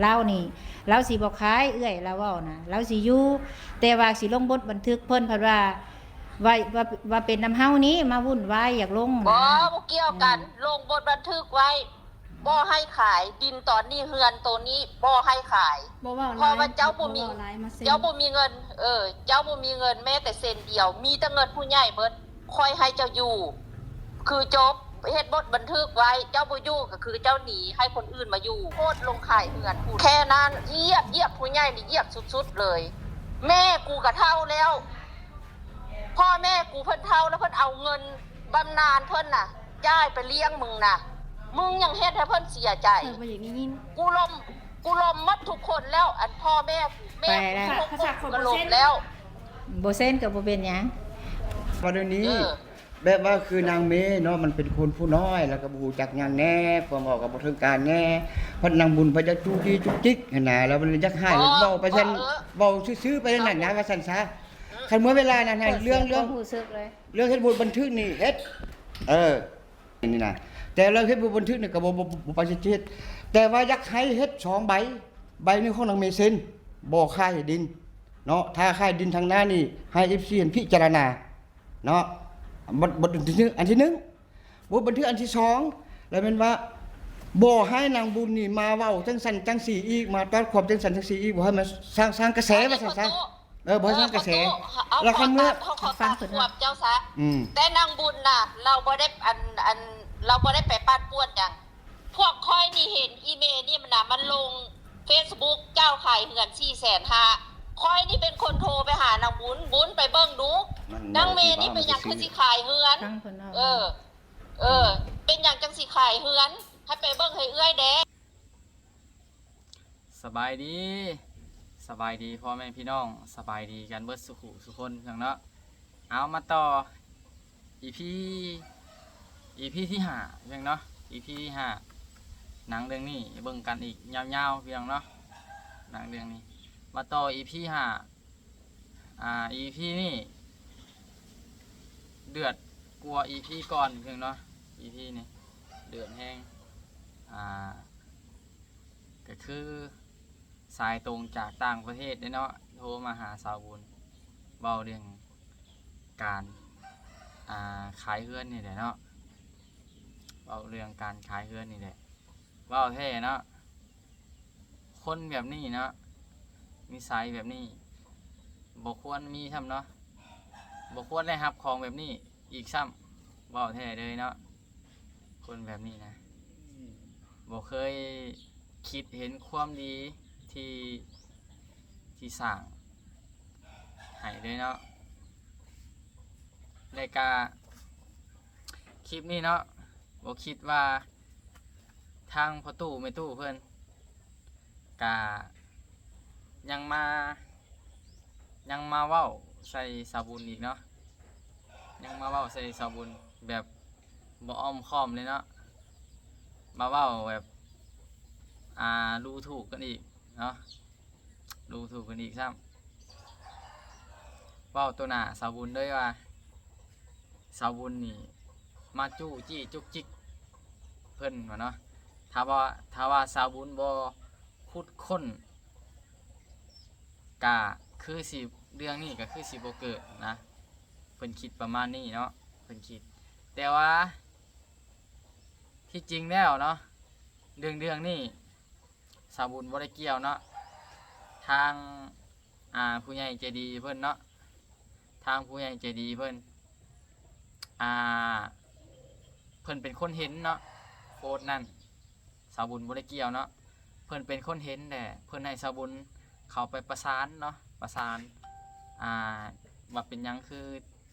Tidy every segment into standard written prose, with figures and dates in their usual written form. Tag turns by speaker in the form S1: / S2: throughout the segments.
S1: เรานี่เราสิบ่ขายเอื้อยเราเว้านะเราสิอยู่แต่ว่าสิลงบทบันทึกเพิ่นเพิ่นว่าเป็นน้ำเฮานี้มาวุ่นวายอยากลง
S2: บ่
S1: นะ
S2: บ่เกี่ยวกันลงบทบันทึกไว้บ่ให้ขายดินตอนนี้เฮือนตัวนี้บ่ให้ขาย
S3: บ่เว้าหลาย
S2: เพราะว่าเจ้าบ่มี
S3: เว้าหลายมาเซ็น
S2: เจ้าบ่มีเงินเจ้าบ่มีเงินแม้แต่เซนเดียว มีแต่เงินผู้ใหญ่เบิดค่อยให้เจ้าอยู่ คือจบเฮ็ดบทบันทึกไว้เจ้าบ่อยู่ก็คือเจ้าหนีให้คนอื่นมาอยู่โคตรลงขายเฮือนพูดแค่นั้นเหยียบผู้ใหญ่นี่เหยียบสุดๆเลย แม่กูก็เฒ่าแล้ว พ่อแม่กูเพิ่นเฒ่าแล้วเพิ่นเอาเงินบำนาญเพิ่นน่ะจ่ายไปเลี้ยงมึงน่ะมึงยังเฮ็ดให้เพิ่นเสียใจ
S3: เธอบ่อย่างนี้ยิน
S2: กูลมหมดทุกคนแล้วอันพ่อแม่กูแม่กูทุกคนก็ลมแล้ว
S1: บ่เซ็นก็บ่เป็นหยัง
S4: ประเด็นนี้แบบว่าคือนางเมย์เนาะมันเป็นคนผู้น้อยแล้วก็บ่ฮู้จักหยังแน่ความออกกับบ่ถึงการแน่เพิ่นนางบุญเพิ่นจะจู้จี้จุกจิกหั่นน่ะแล้วมันจักหายเว้าไปซั่นเว้าซื่อๆไปนั่นนะว่าซั่นซะคันเมื่อเวลานั้นให้เรื่อง
S1: ความรู้สึกเลย
S4: เฮ็ดบทบันทึกนี่เฮ็ดนี่นะแต่เราเฮ็ดบทบันทึกนี่ก็บ่ปฏิเสธแต่ว่าอยากให้เฮ็ด2ใบใบหนึงของนางเมย์เซ็นบ่ค่ายดินเนาะถ้าค่ายดินทางหน้านี่ให้ FC เห็นพิจารณาเนาะบทบันทึกอันที่1บทบันทึกอันที่2แล้วแม่นว่าบ่ให้นางบุญนี่มาเว้าจังซั่นจังซี่อีกมาตอดความจังซั่นจังซี่อีกบ่ให้มันสร้างกระแสว่าซั่นซะบ่ให้สร้างกระแสแล้วคันเมื่อ
S2: เขาขอฟังขวบเจ้าซะ
S4: อืม
S2: แต่นางบุญน่ะ เราบ่ได้เราบ่ได้ไปปาดป้วนหยังพวกค่อยนี่เห็นอีเมลนี่มันน่ะมันลง Facebook เจ้าขายเหือน450,000ค่อยนี่เป็นคนโทรไปหานางบุญไปเบิ่งดูนางเมนี่เป็นหยังคือสิขายเหือน
S1: ทั้งเพิ่นเนาะ
S2: เป็นหยังจังสิขายเหือนให้ไปเบิ่งให้เอื้อยแด
S5: สบายดีพ่อแม่พี่น้องสบายดีกันเบิดสุขุสุคนเพียงเนาะเอามาต่อ EP ที่5เพียงเนาะ EP ที่5หนังเรื่องนี้เบิ่งกันอีกยาวๆเพียงเนาะหนังเรื่องนี้มาต่อ EP 5 EP นี่เดือดกลัว EP ก่อนเพียงเนาะ EP นี่เดือดแห้งก็คือสายตรงจากต่างประเทศเนาะโทรมาหาสาวบุญเว้าเรื่องการขายเฮือนนี่แหละเนาะเว้าเรื่องการขายเฮือนนี่แหละเว้าแท้เนาะคนแบบนี้เนาะนิสัยแบบนี้บ่ควรมีซ้ำเนาะบ่ควรได้รับของแบบนี้อีกซ้ำเว้าแท้เลยเนาะคนแบบนี้นะบ่เคยคิดเห็นความดีที่สร้างให้เลยเนาะในการคลิปนี้เนาะบ่คิดว่าทางพ่อตู้แม่ตู้เพิ่นกะยังมาเว้าใส่สาบุญอีกเนาะยังมาเว้าใส่สาบุญแบบบ่อ้อมค้อมเลยเนาะมาเว้าแบบดูถูกกันอีกเนาะดูถูกกันอีกซ้ำเว้าตัวหน้าสาวบุญด้วยว่าสาวบุญนี่มาจู้จี้จุกจิกเพิ่นว่าเนาะถ้าว่าสาวบุญบ่คุดค้นกะคือสิเรื่องนี้ก็คือสิบ่เกิดนะเพิ่นคิดประมาณนี้เนาะเพิ่นคิดแต่ว่าที่จริงแล้วเนาะเรื่องนี้สาวบุญบ่ได้เกี่ยวเนาะทางผู้ใหญ่ใจดีเพิ่นเนาะทางผู้ใหญ่ใจดีเพิ่นเพิ่นเป็นคนเห็นเนาะโพสต์นั่นสาวบุญบ่ได้เกี่ยวเนาะเพิ่นเป็นคนเห็นแต่เพิ่นให้สาวบุญเข้าไปประสานเนาะประสานว่าเป็นหยังคือ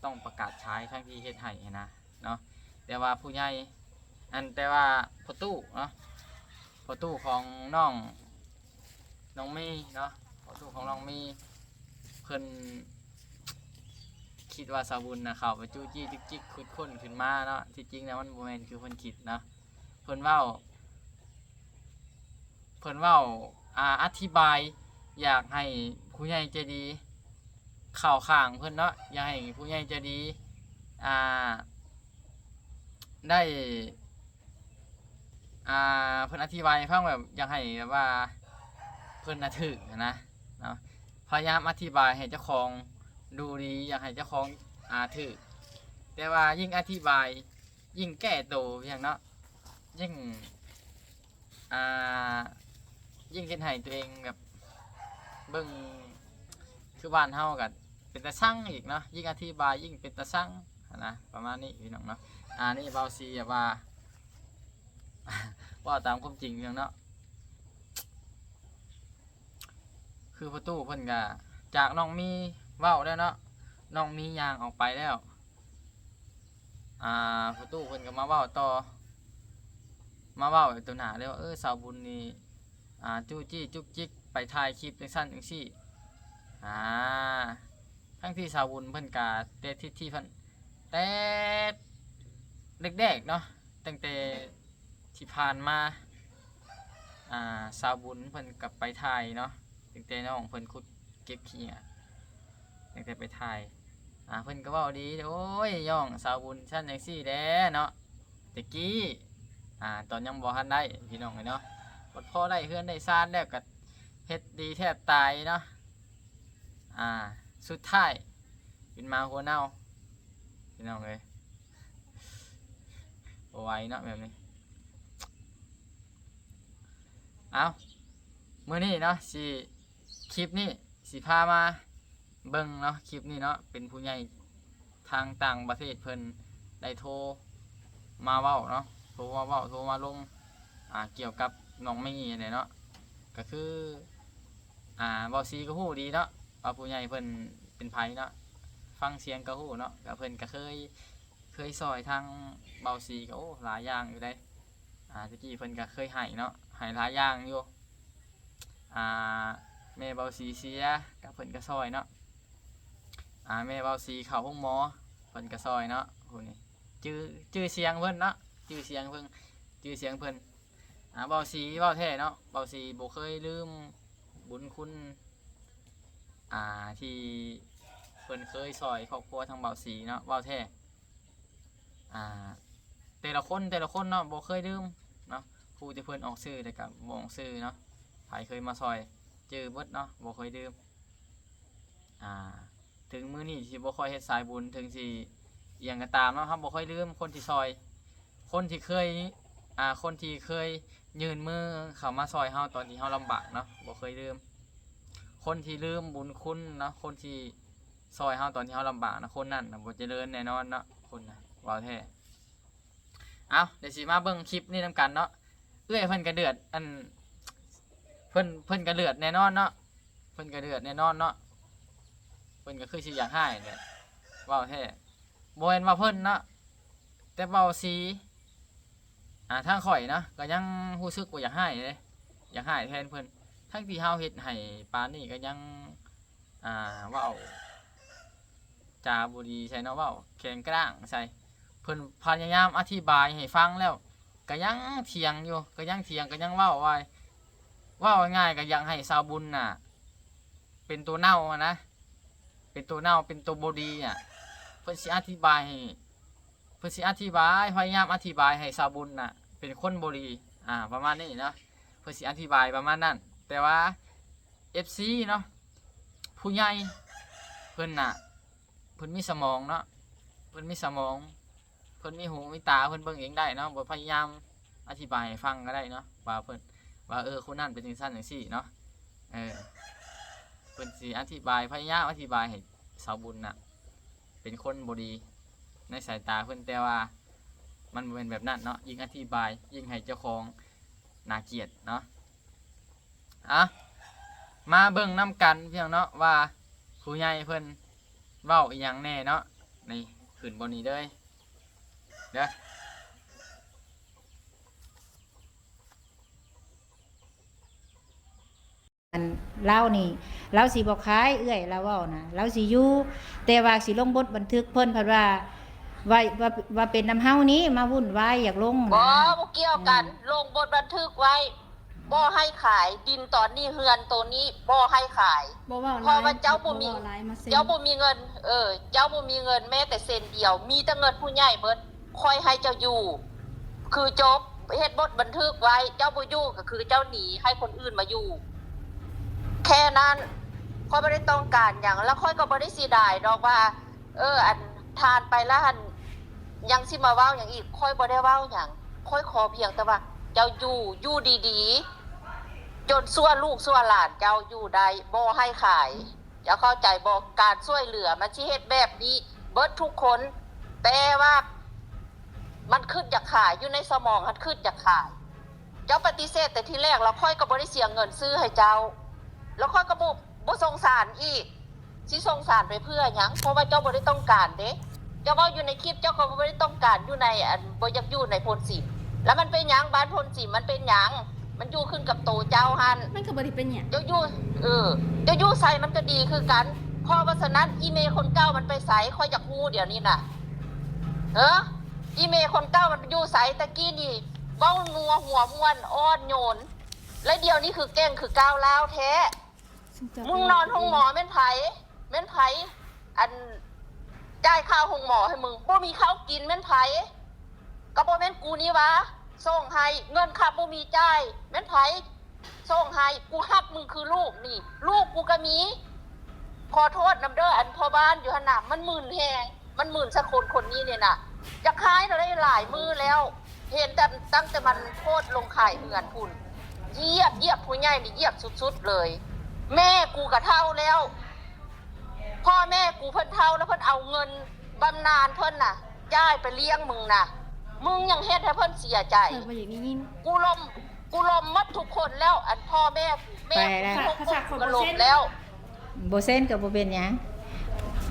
S5: ต้องประกาศใช้ทั้งที่เฮ็ดให้นะเนาะแต่ว่าผู้ใหญ่แต่ว่าพ่อตู้เนาะพ่อตู้ของน้องมีเนาะพ่อตู้ของน้องมีเพิ่นคิดว่าสาวบุญนะเข้าไปจู้จี้จิกจิกคุดค้นขึ้นมาเนาะที่จริงแล้วมันบ่แม่นคือเพิ่นคิดเนาะเพิ่นเว้าอธิบายอยากให้ผู้ใหญ่ใจดีเข้าข้างเพิ่นเนาะอยากให้ผู้ใหญ่ใจดีได้เพิ่นอธิบายให้ฟังแบบอยากให้แบบว่า พิ่นน่ะถึกนะเนาะพยายามอธิบายให้เจ้าของดูดีอยากให้เจ้าของถึกแต่ว่ายิ่งอธิบายยิ่งแก้ตัวอย่างเนาะยิ่งอ่ายิ่งเฮ็ดให้ตัวเองแบบเบิ่งคือบ้านเฮาก็เป็นตาสั่งอีกเนาะยิ่งอธิบายยิ่งเป็นตาสั่งนะประมาณนี้พี่น้องเนาะนี่เบาซีว่า ว่าตามความจริงพี่น้องเนาะคือประตูเพิ่นก็จากน้องมีเว้าแล้วเนาะน้องมียางออกไปแล้วประตูเพิ่นก็มาเว้าต่อมาเว้าตัวหน้าเลยว่าสาวบุญนี่จู้จี้จุกจิกไปถ่ายคลิปจังซั่นจังซี่ทั้งที่สาวบุญเพิ่นก็แต่ที่เพิ่นแต่เด็กๆเนาะตั้งแต่ที่ผ่านมาสาวบุญเพิ่นก็ไปถ่ายเนาะตั้งแต่น้องเพิ่นขุดเก็บขี้ตั้งแต่ไปถ่ายเพิ่นก็เว้าดีโอ้ยย่องสาวบุญชั้นจังซี่แด้เนาะตะกี้ตอนยังบ่ทันได้พี่น้องเนาะพอได้เฮือนได้ซ่านแล้วก็เฮ็ดดีแทบตายเนาะสุดท้ายเป็นมาหัวเน่าพี่น้องเอ้ยบ่ไหวเนาะแบบนี้มื้อนี้เนาะสิคลิปนี้สิพามาเบิ่งเนาะคลิปนี้เนาะเป็นผู้ใหญ่ทางต่างประเทศเพิ่นได้โทรมาเว้าเนาะโทรมาลงเกี่ยวกับน้องมี่เนี่ยเนาะก็คือเบาซีก็ฮู้ดีเนาะว่าผู้ใหญ่เพิ่นเป็นไผเนาะฟังเสียงก็ฮู้เนาะก็เพิ่นก็เคยซอยทางเบาซีก็โอ้หลายอย่างอยู่ได้ตะกี้เพิ่นก็เคยให้เนาะให้หลายอย่างอยู่แม่เบาซีเสียกับเพิ่นก็ซอยเนาะแม่เบาซีเข้าห้องหมอเพิ่นก็ซอยเนาะผู้นี้ชื่อเสียงเพิ่นเนาะชื่อเสียงเพิ่นเบาซีเว้าแท้เนาะเบาซีบ่เคยลืมบุญคุณที่เพิ่นเคยซอยครอบครัวทางเบาซีเนาะเว้าแท้แต่ละคนเนาะบ่เคยลืมเนาะผู้ที่เพิ่นออกชื่อแต่ก็บ่ออกชื่อเนาะไผเคยมาซอยจื้อเบิดเนาะบ่เคยลืมถึงมื้อนี้สิบ่ค่อยเฮ็ดสายบุญถึงสิอีหยังก็ตามเนาะครับบ่ค่อยลืมคนที่ซอยคนที่เคยยื่นมือเข้ามาซอยเฮาตอนที่เฮาลำบากเนาะบ่เคยลืมคนที่ลืมบุญคุณเนาะคนที่ซอยเฮาตอนที่เฮาลำบากนะคนนั้นน่ะบ่เจริญแน่นอนเนาะคนน่ะว่าแท้เดี๋ยวสิมาเบิ่งคลิปนี้นำกันเนาะเพิ่นก็เดือดเพิ่นก็เดือดแน่นอนเนาะเพิ่นก็คือสิอยากให้เนี่ยว่าแท้บ่แม่นว่าเพิ่นเนาะแต่เบาซีทางข่อยเนาะก็ยังรู้สึกว่าอยากให้เลยอยากให้แทนเพิ่นทั้งที่เฮาเฮ็ดให้ปานนี้ก็ยังเว้าจาบ่ดีใช่เนาะเว้าแข็งกร้างใส่เพิ่นพยายามอธิบายให้ฟังแล้วก็ยังเถียงอยู่ก็ยังเว้าไว้เว้าง่ายๆก็อยากให้สาวบุญน่ะเป็นตัวเน่านะเป็นตัวเน่าเป็นตัวบ่ดีเพิ่นสิอธิบายพยายามอธิบายให้สาวบุญน่ะเป็นคนบ่ดีประมาณนี้เนาะเพิ่นสิอธิบายประมาณนั้นแต่ว่า FC เนาะผู้ใหญ่เพิ่นมีสมองเนาะเพิ่นมีสมองเพิ่นมีหูมีตาเพิ่นเบิ่งเองได้เนาะบ่พยายามอธิบายให้ฟังก็ได้เนาะว่าเพิ่นว่าคนนั้นเป็นจังซั่นจังซี่เนาะเพิ่นสิพยายามอธิบายให้สาวบุญน่ะเป็นคนบ่ดีในสายตาเพิ่นแต่ว่ามันบ่เป็นแบบนั้นเนาะยิ่งอธิบายยิ่งให้เจ้าของน่าเกลียดเนาะมาเบิ่งนํกันเพียงเนาะว่าผู้ใหญ่เพิ่นเว้าอีหยังแน่เนาะนี่ขึ้นบนนี้เลยเด้อ
S1: เราสิบ่คายเอื้อยเราเว้านะเราสิอยู่แต่ว่าสิลงบทบันทึกเพิ่นเพิ่นว่าเป็นน้ำเฮานี้มาวุ่นวายอยากลงนะ
S2: บ่เกี่ยวกันลงบทบันทึกไว้บ่ให้ขายดินตอนนี้เฮือนตัวนี้บ่ให้ขายเพราะว่าเจ้าบ่มีเงินเจ้าบ่มีเงินแม้แต่เซนเดียวมีแต่เงินผู้ใหญ่เบิดค่อยให้เจ้าอยู่คือจบเฮ็ดบทบันทึกไว้เจ้าบ่อยู่ก็คือเจ้าหนีให้คนอื่นมาอยู่ แค่นั้นค่อยบ่ได้ต้องการหยังแล้วค่อยก็บ่ได้เสียดายดอกว่า อันทานไปแล้วหันยังสิมาเว้าหยังอีกค่อยบ่ได้เว้าหยังค่อยขอเพียงแต่ว่าเจ้าอยู่ดีๆจนซั่วลูกซั่วหลานเจ้าอยู่ได้บ่ให้ขายจะเข้าใจบ่การช่วยเหลือมันสิเฮ็ดแบบนี้เบิดทุกคนแต่ว่ามันขึ้นจากขายอยู่ในสมองมันขึ้นจากขายเจ้าปฏิเสธแต่ที่แรกแล้วค่อยก็บ่ได้เสียเงินซื้อให้เจ้าแล้วค่อยก็บ่สงสารอีกสิสงสารไปเพื่อหยังเพราะว่าเจ้าบ่ได้ต้องการเด้เจ้าเว้าอยู่ในคลิปเจ้าก็บ่ได้ต้องการอยู่ในบ่อยากอยู่ในพลสิมแล้วมันเป็นหยังบ้านพลสิมมันเป็นหยังมันอยู่ขึ้นกับโตเจ้าหั่น
S3: มันก็บ่ได้เป็นหยัง
S2: เจ้าอยู่เจ้าอยู่ใส่มันก็ดีคือกันเพราะว่าฉะนั้นอีเมลคนเก่ามันไปใส่ค่อยอยากฮู้เดี๋ยวนี้น่ะอีเมลคนเก่ามันอยู่ใส่ตะกี้นี่เว้านัวหัวม่วนอ้อนโยนและเดี๋ยวนี้คือแกล้งคือก้าวร้าวแท้มึงนอนห้องหมอแม่นไผอันจ่ายค่าห้องหมอให้มึงบ่มีข้าวกินแม่นไผก็บ่แม่นกูนี่วะส่งให้เงินค่าบ่มีจ่ายแม่นไผส่งให้กูฮักมึงคือลูกนี่ลูกกูก็มีขอโทษนำเด้ออันพ่อบ้านอยู่หั่นน่ะมันหมื่นแฮงมันหมื่นสักคนนี้เนี่ยน่ะจะขายได้หลายมื้อแล้วเห็นแต่ตั้งแต่มันโพดลงขายเหือนพุ่นเหยียบผู้ใหญ่นี่เหยียบสุดๆเลยแม่กูก็เฒ่าแล้วพ่อแม่กูเพิ่นเฒ่าแล้วเพิ่นเอาเงินบำนาญเพิ่นน่ะจ่ายไปเลี้ยงมึงน่ะมึงยังเฮ็ดให้เพิ่นเสียใจ
S3: บ่อย่างนี้ยิน
S2: กูลมหมดทุกคนแล้วอันพ่อแม่กู
S3: ภาษาของ
S2: ก็ลมแล้ว
S1: บ่เส้นก็บ่เป็นหยัง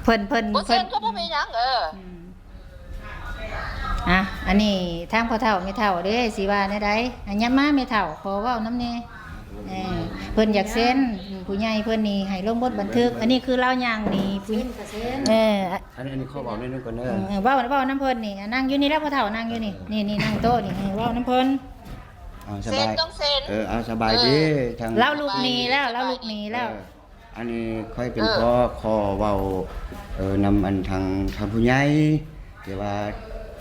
S1: เพิ่น
S2: บ่เซ็นก็บ่เป็นหยัง
S1: อ่ะอันนี้ทางพ่อเฒ่าแม่เฒ่าเด้สิว่าแนวใดอันยามมาแม่เฒ่าขอเว้านำแน่เพิ่นอยากเซ็นผู้ใหญ่เพิ่นนี่ให้ลงบทบันทึก อันนี้คือเล่าย่างนี่ผู้
S4: อันนี้เขาบอกนิดนึงก่อนเด้อ
S1: เว้าน้ำเพิ่นนี่นั่งอยู่นี่แล้วพ่อเฒ่านั่งอยู่นี่นี่นั่งโต๊ะนี่เว้าน้ำเพิ่น
S4: ส
S2: เซ็
S4: บาน ย
S2: ต้องเซ็น
S4: เอาสบายดีทาง
S1: เล่าลูกหนีแล้ว
S4: อันนี้ค่อยเป็นพ่อขอเว้านำอันทางผู้ใหญ่แต่ว่า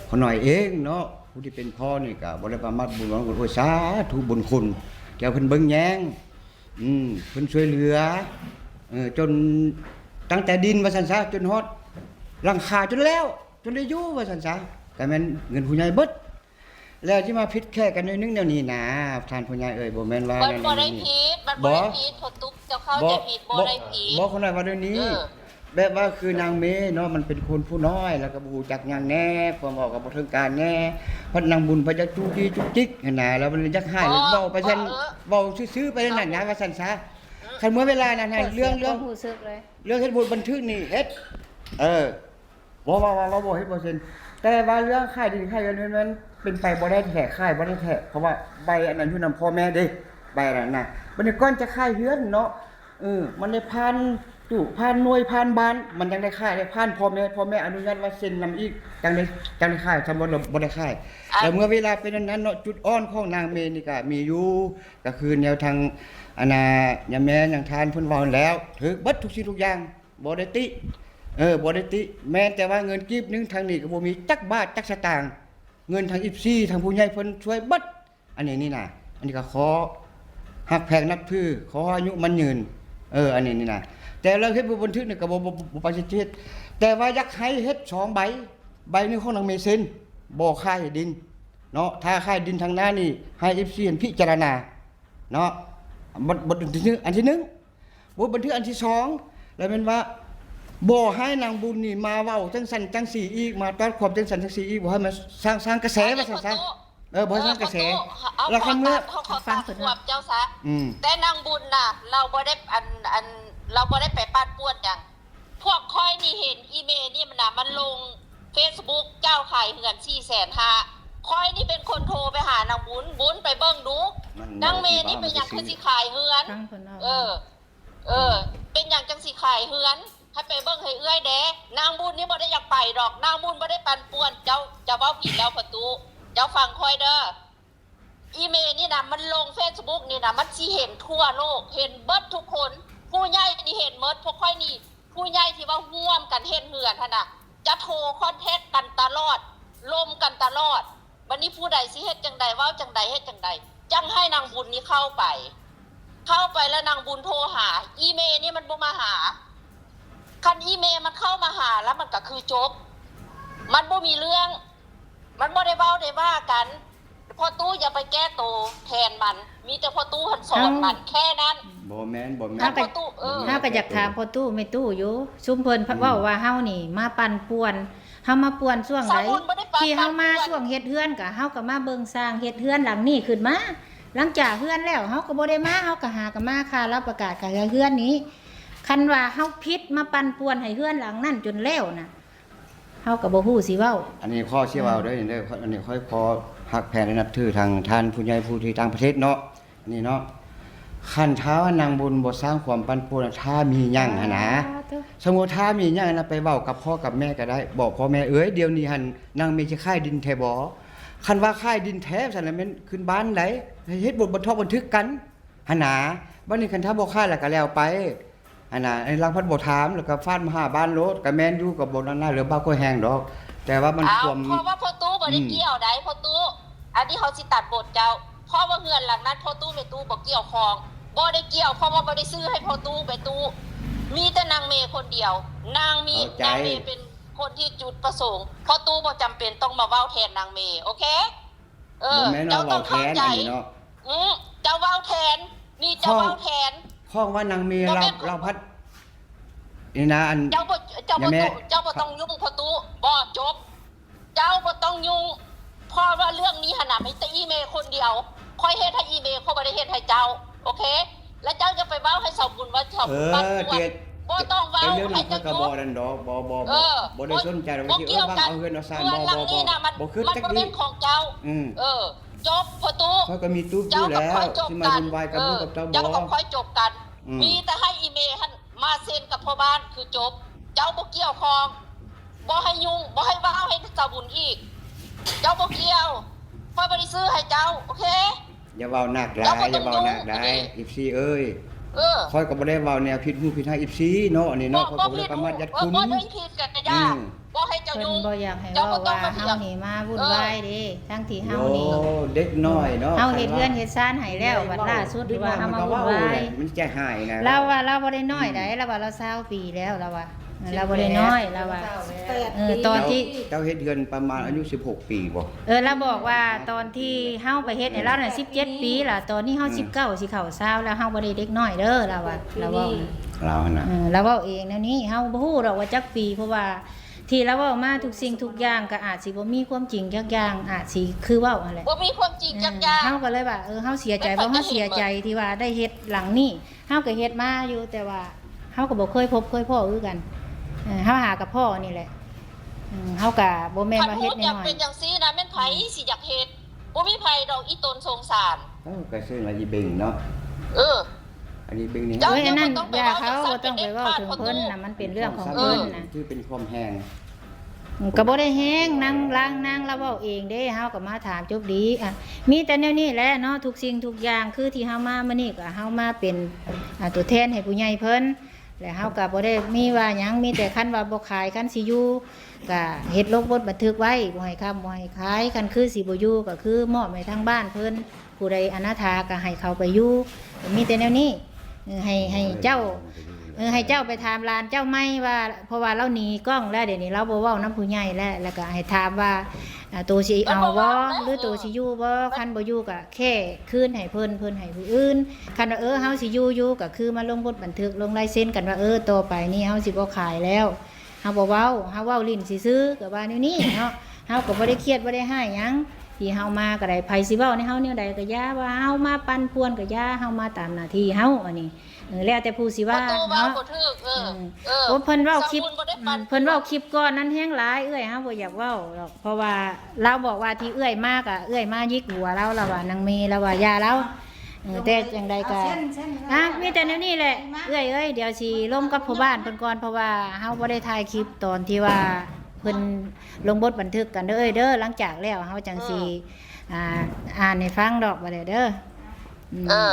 S4: เขาหน่อยเองเนาะผู้ที่เป็นพ่อนี่ก็บ่ได้ประมาทบุญหวังโอ้ยสาธุบุญคุณแก้วเพิ่นเบิ่งแยงเพิ่นช่วยเหลือจนตั้งแต่ดินว่าซั่นซะจนฮอดหลังคาจนแล้วจนได้อยู่ว่าซั่นซะก็แม่นเงินผู้ใหญ่เบิดแล้วสิมาผิดแค่กันนิดนึงแนวนี้นะท่านผู้ใหญ่เอ้ยบ่แม่นว่า
S2: มันบ่ได้ผิดมันบ่ได้ผิดพอตุ๊กเจ้าเข้าใจผิดบ่ได้ผิด
S4: บ่คนน้อยว่าเรื่องนี้แบบว่าคือนางเมเนาะมันเป็นคนผู้น้อยแล้วก็บ่รู้จักหยังแน่ความเว้าก็บ่ถึงการแน่เพิ่นนางบุญเพิ่นจะจู้จี้จุกจิกหั่นน่ะแล้วมันอยากให้แล้วเว้าไปซั่นเว้าซื่อๆไปนั่นนะว่าซั่นซะคันเมื่อเวลานั้นให้เรื่อง
S1: ผู้ซึกเลย
S4: เรื่องเฮ็ดบุญบันทึกนี่เฮ็ดบ่เฮ็ดบ่เซ็นแต่ว่าเรื่องค่ายดินค่ายเงินมันเป็นไปบ่ได้แท้ค่ายบ่ได้แท้เพราะว่าใบอันนั้นอยู่นำพ่อแม่เด้ใบนั้นน่ะบัดนี้ก่อนจะค่ายเฮือนเนาะมันได้ผ่านผ่านหน่วยผ่านบ้านมันยังได้ค่ายได้ผ่านพ่อแม่อนุญาตว่าเซ็นนำอีกจังได้ค่ายทำบ่ได้ค่ายแล้วเมื่อเวลาเป็นนั้นเนาะจุดอ่อนของนางเมนี่ก็มีอยู่ก็คือแนวทางยาแม่อย่างทานเพิ่นเว้าแล้วถึกเบิดทุกสิ่งทุกอย่างบ่ได้ติบ่ได้ติแม้แต่ว่าเงินกีบนึงทางนี้ก็บ่มีจักบาทจักสตางค์เงินทาง14ทางผู้ใหญ่เพิ่นช่วยเบิดอันนี้นี่น่ะอันนี้ก็ขอฮักแพงนับถือขออายุมันยืนอันนี้นี่น่ะแต่เราเฮ็ดบ่บันทึกนี่ก็บ่ปฏิเสธแต่ว่าอยากให้เฮ็ด2ใบนึงของนางเมเซ็นบ่ค่ายดินเนาะถ้าค่ายดินทางหน้านี่ให้ FC เห็นพิจารณาเนาะบทที่1อันที่1บทบันทึกอันที่2แล้วแม่นว่าบ่ให้นางบุญนี่มาเว้าจังซั่นจังซี่อีกมาตอดความจังซั่นจังซี่อีกบ่ให้มาสร้างกระแสว่าซั่นซะบ่สร้างกระแสแล้วคันเมื่อ
S2: ฟังขวบเจ้าซะแต่นางบุญน่ะเราบ่ได้เราบ่ได้ไปปาดป่วนหยังพวกค่อยนี่เห็นอีเมลนี่มันน่ะมันลง Facebook เจ้าขายเหือน450,000ค่อยนี่เป็นคนโทรไปหานางบุญไปเบิ่งดูนางเมนี่เป็นหยังคือสิขายเหือนเป็นหยังจังสิขายเหือนให้ไปเบิ่งให้เอื้อยแดนางบุญนี่บ่ได้อยากไปดอกนางบุญบ่ได้ปันป่วนเจ้าเว้าผิดแล้วประตูเจ้าฟังค่อยเด้ออีเมลนี่นะมันลง Facebook นี่นะมันสิเห็นทั่วโลกเห็นเบิดทุกคนผู้ใหญ่นี่เห็นหมดพวกค่อยนี่ผู้ใหญ่ที่ว่าร่วมกันเฮ็ดเหือนหั่นน่ะจะโทรคอนแทคกันตลอดลมกันตลอดวันนี้ผู้ใดสิเฮ็ดจังใดเว้าจังใดเฮ็ดจังใดจังให้นางบุญนี่เข้าไป เข้าไปแล้วนางบุญโทรหา อีเมลนี่มันบ่มาหาคันอีเมลมันเข้ามาหาแล้วมันก็คือจบมันบ่มีเรื่องมันบ่ได้เว้าได้ว่ากันพ่อตู้อย่าไปแก้ตัวแทนมันมีแต่พ่อตู้หันสอนมันแค่นั้น
S4: บ่แม่นบ่แม่
S2: ถ้าน พ่อตู้
S1: เฮาก็อยากถามพ่อตู้แม่ตู้อยู่ซุมเพิ่นเว้าว่าเฮานี่มาปั่นป่วนเฮามาป่วนช่วงใดที่เฮามาช่วงเฮ็ดเฮือนก็เฮาก็มาเบิ่งสร้างเฮ็ดเฮือนหลังนี้ขึ้นมาหลังจากเฮือนแล้วเฮาก็บ่ได้มาเฮาก็หากันมาค่ารับประกาศกับเฮือนนี้คันว่าเฮาผิดมาปั่นป่วนให้เฮือนหลังนั้นจนแล้วน่ะเฮาก็บ่ฮู้สิเว้า
S4: อันนี้ข้อเชื่อเอาเด้อเด้ออันนี้ค่อยพอฮักแพนและนับถือทางท่านผู้ใหญ่ผู้ที่ต่างประเทศเนาะนี่เนาะคันท้าว่านางบุญบ่สร้างความปั่นป่วนถ้ามีหยังหันนะสมมุติถ้ามีหยังนะไปเว้ากับพ่อกับแม่ก็ได้บอกพ่อแม่เอ้ยเดี๋ยวนี้หันนางมีจะค่ายดินแท้บ่คันว่าค่ายดินแท้ซั่นน่ะแม่นขึ้นบ้านไดเฮ็ดบทบันทึกกันหันนะบัดนี้คันถ้าบ่ค่ายแล้วก็แล้วไปหันน่ะไอ้ลังพัดบ่ถามแล้วก็ฟาดมาหาบ้านโลดก็แม่นอยู่กับบ่นั่นน่ะเหลือบ่ก็แห้งดอกแต่ว่ามันความ
S2: เพราะว่าพ่อตู้บ่ได้เกี่ยวได้พ่อตู้อันนี้เขาสิตัดบทเจ้าเพราะว่าเงินหลังนั้นพ่อตู้แม่ตู้บ่เกี่ยวข้องบ่ได้เกี่ยวเพราะว่าบ่ได้ซื้อให้พ่อตู้แม่ตู้มีแต่นางเมย์คนเดียวนางเมย์เป็นคนที่จุดประสงค์พ่อตู้บ่จำเป็นต้องมาเว้าแทนนางเมย์โอเคเจ้าต้องเข้าใจเจ้าเว้าแทนนี่เจ้าเว้าแทน
S4: ข้องว่านางเมียเราพัดนี่นะอัน
S2: เจ้าบ่ต้องยุ่งพ่อตู้บ่จบเจ้าบ่ต้องยุ่งเพราะว่าเรื่องนี้หั่นน่ะมีแต่อีเมย์คนเดียวค่อยเฮ็ดให้อีเมย์เขาบ่ได้เฮ็ดให้เจ้าโอเคแล้วเจ้าจะไปเว้าให้สาวบุญว่าสาวบุญบ้านตัวบ่ต้องเว้าให้เจ้าอยู่
S4: บ่นั่นดอกบ่ได้สนใจว่าสิบ้างเอาเงินเอาซานบ่คือจักดี
S2: ของเจ้าจบพ่อตู้
S4: เขาก็มีตู้อยู่แล้วที่มาวุ่นวายกับลูกกับเจ้าบ่
S2: เจ้าก็ค่อยจบกันมีแต่ให้อีเมย์มาเซ็นกับพ่อบ้านคือจบเจ้าบ่เกี่ยวข้องบ่ให้ยุ่งบ่ให้เว้าให้สาวบุญอีกเจ้าบ่เกี่ยวค่อยบ่ได้ซื้อให้เจ้าโอเค
S4: อย่าเว้าหนักหลายอย่าเว้าหนักหลาย14เอ้ยค่อยก็บ่ได้เว้าแนวผิดหูผิดทาง14เนาะอันนี้เนาะค่อยก็บ่ได้ประมาทยัดคุณ
S2: บ่ได้ผิดกันก็ย่าบ่ให้เจ้ายุ่ง
S1: เพิ่นบ่อยากให้เว้าว่าเฮานี่มาวุ่นวายเด้ทั้งที่เฮานี่
S4: เด็กน้อยเนาะ
S1: เฮาเฮ็ดเรือนเฮ็ดซ่านให้แล้วบัดล่าสุดว่าเฮามาวุ่นวาย
S4: มันจะหายนะ
S1: เราว่าเราบ่ได้น้อยใดเราว่าเรา20ปีแล้วเราว่าเราบ่ได้น้อยเราว่าตอนที่
S4: เจ้าเฮ็ดเดือนประมาณอายุ16ปีบ่
S1: เราบอกว่าตอนที่เฮาไปเฮ็ดให้เราน่ะ17ปีล่ะตอนนี้เฮา19สิเข้า20แล้วเฮาบ่ได้เด็กน้อยเด้อเราว่าเราเว้า
S4: เราน่ะ
S1: เราเว้าเองแนวนี้เฮาบ่ฮู้ดอกว่าจักปีเพราะว่าที่เราเว้ามาทุกสิ่งทุกอย่างก็อาจสิบ่มีความจริงจักอย่างอาจสิคือเว้าหั่นแหละ
S2: บ่มีความจริงจักอย่าง
S1: เฮาก็เลยว่าเฮาเสียใจเพราะเฮาเสียใจที่ว่าได้เฮ็ดหลังนี้เฮาก็เฮ็ดมาอยู่แต่ว่าเฮาก็บ่เคยพบเคยพ้อคือกันเฮาหากับพ่อนี่แหละเฮาก็บ่แม่นว่าเฮ็ดน้อยๆ
S2: เป็นจังซี่นะแม่นไผสิอยากเฮ็ดบ่มีไผดอกอีตนสงสาร
S4: ก็ซื้อมาอีเบงเนาะอันนี้เบงนี่
S1: อันนั้นอย่าเขาบ่ต้องไปเว้าถึงเพิ่นน่ะมันเป็นเรื่องของเพิ่นน่ะ
S4: คือเป็นความแฮง
S1: ก็บ่ได้แฮงนั่งล้างนั่งแล้วเว้าเองเด้เฮาก็มาถามจบดีมีแต่แนวนี้แหละเนาะทุกสิ่งทุกอย่างคือที่เฮามามื้อนี้ก็เฮามาเป็นตัวแทนให้ผู้ใหญ่เพิ่นแล้วเฮาก็บ่ได้มีว่าหยังมีแต่คันว่าบ่ขายคันสิอยู่ก็เฮ็ดลงบทบันทึกไว้บ่ให้ค้ำบ่ให้ขายคันคือสิบ่อยู่ก็คือมอบให้ทางบ้านเพิ่นผู้ใดอนาถาก็ให้เขาไปอยู่มีแต่แนวนี้ให้เจ้าให้เจ้าไปถามหลานเจ้าไม่ว่าเพราะว่าเราหนีกล้องแล้วเดี๋ยวนี้เราบ่เว้านำผู้ใหญ่แล้วก็ให้ถามว่าตัวสิเอาบ่หรือตัวสิอยู่บ่คันบ่อยู่ก็แค่คืนให้เพิ่นให้ผู้อื่นคันว่าเฮาสิอยู่ก็คือมาลงบทบันทึกลงลายเซ็นกันว่าต่อไปนี้เฮาสิบ่ขายแล้วเฮาบ่เว้าเฮาเว้าลิ้นซื่อๆก็ว่าแนวนี้เนาะเฮาก็บ่ได้เครียดบ่ได้ให้หยังที่เฮามาก็ได้ไผสิเว้าในเฮาแนวใดก็อย่าว่าเฮามาปั่นป่วนก็อย่าเฮามาตามหน้าที่เฮาอันนี้แล้วแต่ผู้สิว่าเนาะเพิ่นเว้าคลิปก่อนนั้นแฮงหลายเฮาบ่อยากเว้าหรอกเพราะว่าเราบอกว่าที่มากอ่ะมายิกหัวเราว่านางเมย์เราว่าย่าเราแต่จังใดก็มีแต่แนวนี้แหละเอ้ยเดี๋ยวสิลงกับพ่อบ้านเพิ่นก่อนเพราะว่าเฮาบ่ได้ถ่ายคลิปตอนที่ว่าเพิ่นลงบทบันทึกกันเด้อหลังจากแล้วเฮาจังสิอ่านให้ฟังดอกว่าเด้อ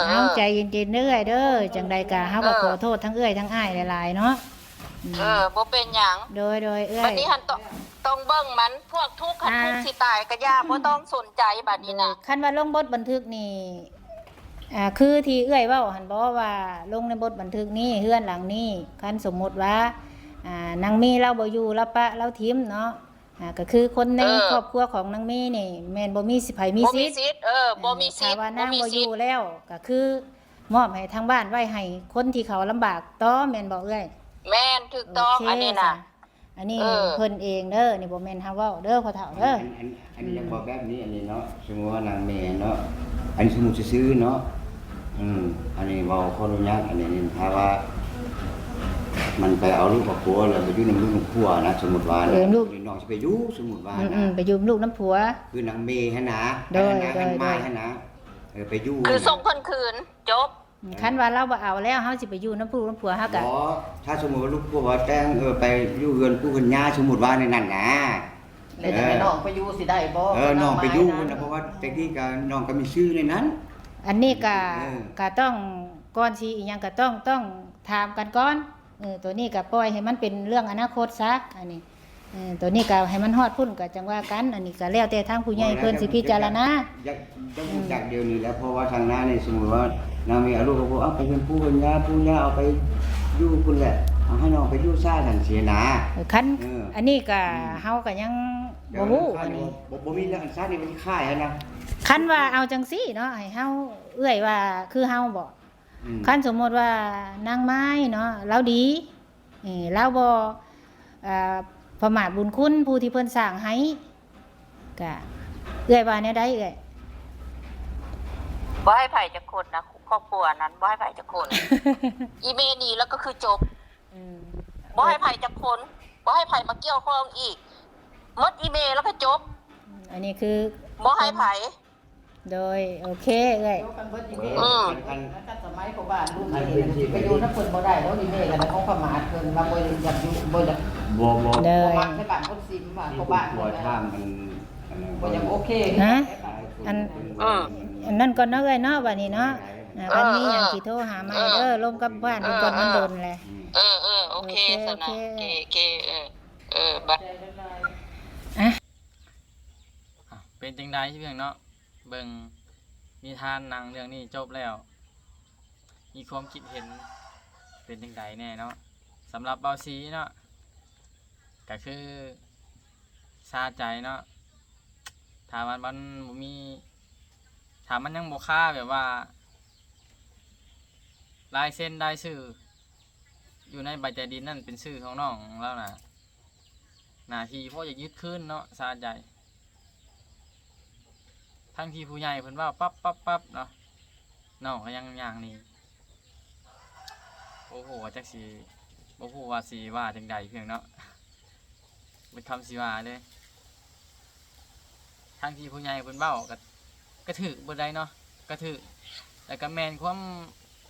S1: เฮาใจเย็นๆเด้อจังใดก็เฮาก็ขอโทษทั้งทั้งอ้ายหลายๆเนาะ
S2: บ่เป็นหยัง
S1: โดย
S2: บัดนี้หันต้องเบิ่งมันพวกทุกข์คันทุกข์สิตายก็ย่าบ่ต้องสนใจบัดนี้น่ะ
S1: คันว่าลงบทบันทึกนี่ คือที่เอื้อยเว้าหั่นบ่ว่าลงในบทบันทึกนี้เฮือนหลังนี้คันสมมุติว่านางมีเราบ่อยู่เราปะเราทิมเนาะก็คือคนในครอบครัวของนางมีนี่แม่นบ่มีสิไผมี
S2: บ่
S1: สิ
S2: มี
S1: ทธิ์
S2: สิทธิ์บ่มีสิทธิ์
S1: ถ้าว่า
S2: บ่
S1: นาง
S2: มี
S1: บ่อ
S2: สิท
S1: ยู่
S2: ธิ์
S1: แล้วก็คือมอบให้ทางบ้านไว้ให้คนที่เขาลำบากต่อแม่นบ่เอื้อย
S2: แม่นถูกต้อง
S1: โเค
S2: อันนี้น่ะ
S1: อันนี้
S2: เออ
S1: เพิ่นเองเด้อนี่บ่แม่นเฮาเว้าเด้อพ่อเฒ่าเด้อ
S4: อันนี้ยังบอกแบบนี้อันนี้เนาะสมมุติว่านางแม่เนาะอันนี้สมมุติซื้อๆเนาะอันนี้เว้าขออนุญาตอันนี้ถ้าว่า มันไปเอาลูกกับผัวแล้วไปอยู่นำลูกกับผัวนะสมมุติว่านะน้องสิไปอยู่สมมุติว่านะ
S1: ไปอยู่ลูกน้ำผัว
S4: คือนางเมย์หั่นนะ
S1: โดย
S4: นาง
S1: โดย
S4: มาหั่นนะไปอยู่
S2: คือส่งเพิ่นคืนจบ
S1: คันว่าเราบ่เอาแล้วเฮาสิไปอยู่น้ำลูกน้ำผัวเฮาก็
S4: บ่ถ้าสมมุติว่าลูกผัวแจ้งไปอยู่เรือนผู้เพิ่นย่าสมมุติว่าในนั้นนะ
S3: แล้วจะให้น้องไปอยู่สิได้บ่
S4: น้องไปอยู่นะเพราะว่าแต่ที่ก็น้องก็มีชื่อในนั้น
S1: อันนี้ก็
S4: เออ
S1: ก็ต้องก่อนสิอีหยังก็ต้องถามกันก่อนตัวนี้ก็ปล่อยให้มันเป็นเรื่องอนาคตซะอันนี้ตัวนี้ก็ให้มันฮอดพุ่นก็จังว่ากัน อันนี้ก็แล้วแต่ทางผู้ใหญ่เพิ่นสิพิจารณา
S4: อยากจะรู้จักเดียวนี้แล้วเพราะว่าทางหน้านี่สมมุติว่านางมีเอาลูกกับผัวเอาไปเป็นผู้เพิ่นย่าเอาไปอยู่พุ่นแหละเอาให้น้องไปอยู่ซ่าซั่นเสียนะ
S1: คัน
S4: เอออั
S1: อันนี้ก็เฮาก็ยังบ่ฮู้อันนี้
S4: บ่มีเรื่องอันซ่านี่มันค่ายนะ
S1: คันว่าเอาจังซี่เนาะให้เฮาเอื้อยว่าคือเฮาบ่คันสมมุติว่านางไม้เนาะเราดีเราบ่ประมาทบุญคุณผู้ที่เพิ่นสร้างให้ก็เอื้อยว่าแนวใดเอื้อย
S2: บ่ให้ไผจักคนนะครอบครัวนั้นบ่ให้ไผจักคน อีเมนี่แล้วก็คือจบบ่ให้ไผจักคนบ่ให้ไผมาเกี่ยวข้องอีกหมดอีเมแล้วก็จบ
S1: อันนี้คือ
S2: บ่ให้ไผ
S1: โดยโอเคเอ้ย
S3: เดี๋ยวกันเบิดอีเมล
S4: อัน
S3: แล้วก็สมัยของบ้านลูกนี่ไปอยู่นำเพิ่นบ่ได้แล้วอีเมลกันของประมาทเพิ่นว่าบ่อยากอยู่บ่อยาก
S4: บ่
S1: เด้
S3: บ่
S1: อ
S3: มักให้บ้านคนซิมว่า
S4: ที่
S3: เขา
S4: บ้า
S3: บ้าน น
S4: หัวท่ามัน
S3: บ่อยากโอเค
S1: ฮะ อันนั้นก่อนเนาะเอ้ยเนาะบัดนี้เนาะคันมีหยังสิโทรหาใหม่เด้อลมกับบ้านเพิ่นก่อนมันโดนแหละ
S2: โอเคสนะ
S1: โอเค
S2: เกบัด
S5: เป็นจังใดที่เพียงเนาะเบิ่งนิทานหนังเรื่องนี้จบแล้ว มีความคิดเห็นเป็นจังใดแน่เนาะสำหรับเบาซีเนาะก็คือซาใจเนาะถ้ามันบ่มีถ้ามันยังบ่ค่าแบบว่าลายเส้นลายชื่ออยู่ในใบใจดินนั่นเป็นชื่อของน้องแล้วนะหน้าที่พ่อจะยึดขึ้นเนาะซาใจทั้งที่ผู้ใหญ่เพิ่นว่าปั๊บเนาะน้องก็ยังอย่างนี้โอ้โหจักสิบ่ฮู้ว่าสิว่าจังใดเพียงเนาะเป็นคำสิว่าเลยทั้งที่ผู้ใหญ่เพิ่นเว้าก็ถือบ่ได้เนาะก็ถือแต่ก็แม่นความ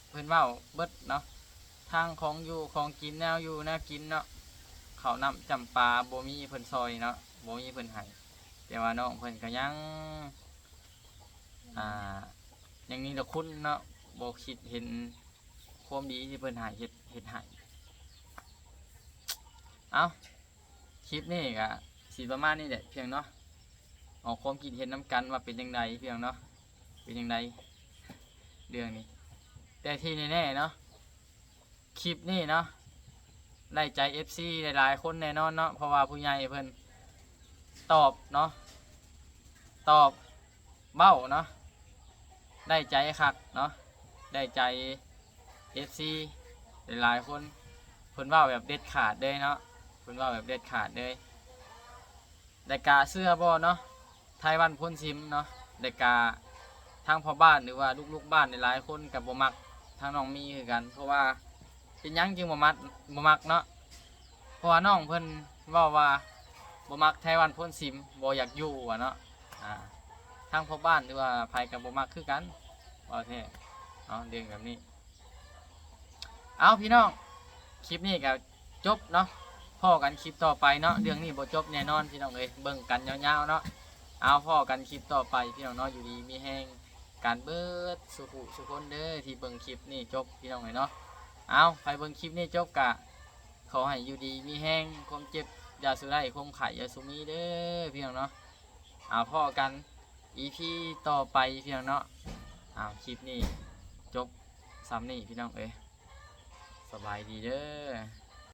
S5: เพิ่นเว้าเบิดเนาะทางของอยู่ของกินแนวอยู่แนวกินเนาะข้าวน้ำจำปาบ่มีเพิ่นซอยเนาะบ่มีเพิ่นให้แต่ว่าน้องเพิ่นก็ยังอย่างนี้ละคุณเนาะบ่คิดเห็นความดีที่เพิ่นให้เฮ็ดให้เอ้าคลิปนี้ก็สิประมาณนี้แหละเพียงเนาะออกความคิดเห็นนํกันว่าเป็นจังไดเพียงเนาะเป็นจังไดเรื่องนี้แต่ที่แน่ๆเนาะคลิปนี้เนาะได้ใจ FC หลายๆคนแน่นอนเนาะเพราะว่าผู้ใหญ่เพิ่นตอบเนาะตอบเบ้าเนาะได้ใจคักเนาะได้ใจ FC หลายๆคนเพิ่นว่าแบบเด็ดขาดเลยเนาะเพิ่นว่าแบบเด็ดขาดเลยได้กาเสื้อบ่เนาะไทยวันพ้นซิมเนาะได้กาทางพ่อบ้านหรือว่าลูกๆบ้านหลายๆคนกับบ่มักทางน้องมีคือกันเพราะว่าเป็นหยังจึงบ่มักเนาะเพราะว่าน้องเพิ่นเว้าว่าบ่มักไทยวันพ้นซิมบ่อยากอยู่ว่าเนาะทางพ่อบ้านหรือว่าไผกับบ่มักคือกันว่าแท้เนาะเรื่องแบบนี้เอาพี่น้องคลิปนี้ก็จบเนาะพ่อกันคลิปต่อไปเนาะเรื่องนี้บ่จบแน่นอนพี่น้องเอ้ยเบิ่งกันยาวๆเนาะเอาพ่อกันคลิปต่อไปพี่น้องเนาะอยู่ดีมีแฮงการเบิดสุคนเด้อที่เบิ่งคลิปนี้จบพี่น้องเอ้ยเนาะเอาใครเบิ่งคลิปนี้จบกะขอให้อยู่ดีมีแฮงความเจ็บอย่าสุได้ความไข้อย่าสุมีเด้อพี่น้องเนาะเอาพ่อกัน EP ต่อไปพี่น้องเนาะคลิปนี้ จบซ้ำนี่พี่น้องเอ้ยสบายดีเด้อ